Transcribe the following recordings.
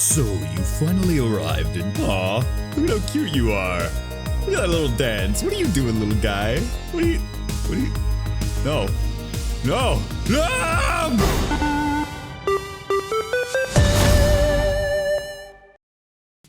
So, you finally arrived and aw, look at how cute you are. Look at that little dance. What are you doing, little guy? What are you, no. No! No!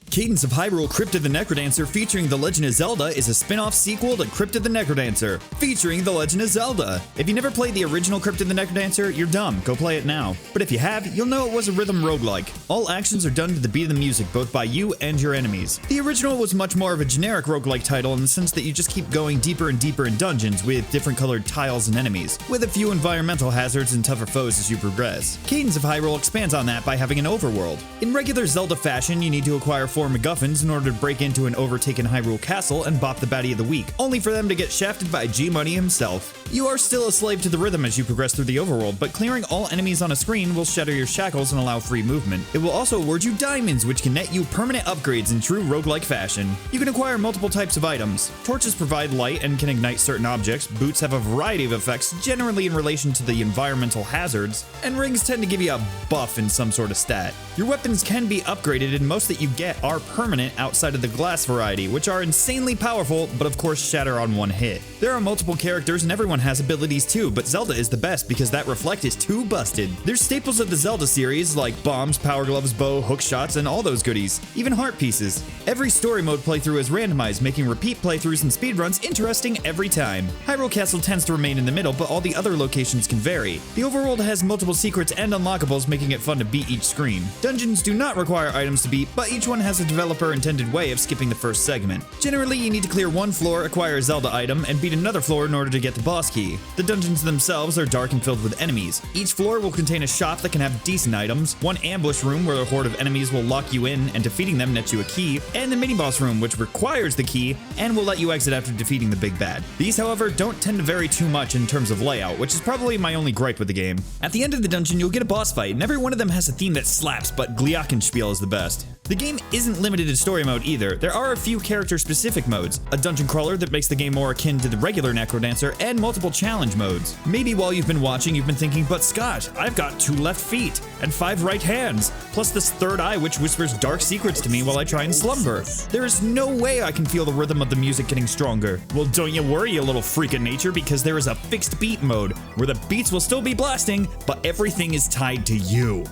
Cadence of Hyrule Crypt of the Necrodancer featuring The Legend of Zelda is a spin-off sequel to Crypt of the Necrodancer featuring The Legend of Zelda. If you never played the original Crypt of the Necrodancer, you're dumb. Go play it now. But if you have, you'll know it was a rhythm roguelike. All actions are done to the beat of the music, both by you and your enemies. The original was much more of a generic roguelike title in the sense that you just keep going deeper and deeper in dungeons with different colored tiles and enemies, with a few environmental hazards and tougher foes as you progress. Cadence of Hyrule expands on that by having an overworld. In regular Zelda fashion, you need to acquire 4 MacGuffins in order to break into an overtaken Hyrule castle and bop the baddie of the week, only for them to get shafted by G-Money himself. You are still a slave to the rhythm as you progress through the overworld, but clearing all enemies on a screen will shatter your shackles and allow free movement. It will also award you diamonds, which can net you permanent upgrades in true roguelike fashion. You can acquire multiple types of items. Torches provide light and can ignite certain objects, boots have a variety of effects, generally in relation to the environmental hazards, and rings tend to give you a buff in some sort of stat. Your weapons can be upgraded, and most that you get are permanent outside of the glass variety, which are insanely powerful, but of course shatter on one hit. There are multiple characters and everyone has abilities too, but Zelda is the best because that reflect is too busted. There's staples of the Zelda series like bombs, power gloves, bow, hook shots, and all those goodies, even heart pieces. Every story mode playthrough is randomized, making repeat playthroughs and speedruns interesting every time. Hyrule Castle tends to remain in the middle, but all the other locations can vary. The overworld has multiple secrets and unlockables, making it fun to beat each screen. Dungeons do not require items to beat, but each one has a developer intended way of skipping the first segment. Generally, you need to clear one floor, acquire a Zelda item, and beat another floor in order to get the boss key. The dungeons themselves are dark and filled with enemies. Each floor will contain a shop that can have decent items, one ambush room where a horde of enemies will lock you in and defeating them nets you a key, and the mini-boss room which requires the key and will let you exit after defeating the big bad. These, however, don't tend to vary too much in terms of layout, which is probably my only gripe with the game. At the end of the dungeon, you'll get a boss fight, and every one of them has a theme that slaps, but Glockenspiel is the best. The game isn't limited to story mode either. There are a few character-specific modes, a dungeon crawler that makes the game more akin to the regular Necrodancer, and multiple challenge modes. Maybe while you've been watching, you've been thinking, but Scott, I've got 2 left feet, and 5 right hands, plus this third eye which whispers dark secrets to me while I try and slumber. There is no way I can feel the rhythm of the music getting stronger. Well, don't you worry, you little freak of nature, because there is a fixed beat mode, where the beats will still be blasting, but everything is tied to you.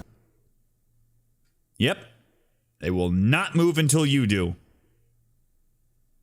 Yep. They will not move until you do.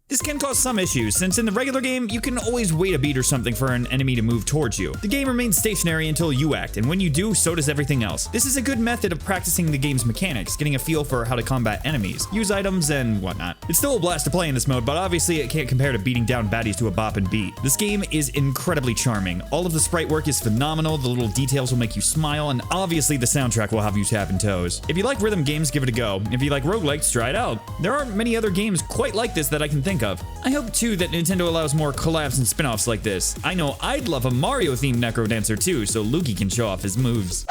This can cause some issues, since in the regular game, you can always wait a beat or something for an enemy to move towards you. The game remains stationary until you act, and when you do, so does everything else. This is a good method of practicing the game's mechanics, getting a feel for how to combat enemies, use items, and whatnot. It's still a blast to play in this mode, but obviously it can't compare to beating down baddies to a bop and beat. This game is incredibly charming. All of the sprite work is phenomenal, the little details will make you smile, and obviously the soundtrack will have you tapping toes. If you like rhythm games, give it a go. If you like roguelikes, try it out. There aren't many other games quite like this that I can think of. I hope too that Nintendo allows more collabs and spin-offs like this. I know I'd love a Mario-themed Necrodancer too, so Luigi can show off his moves.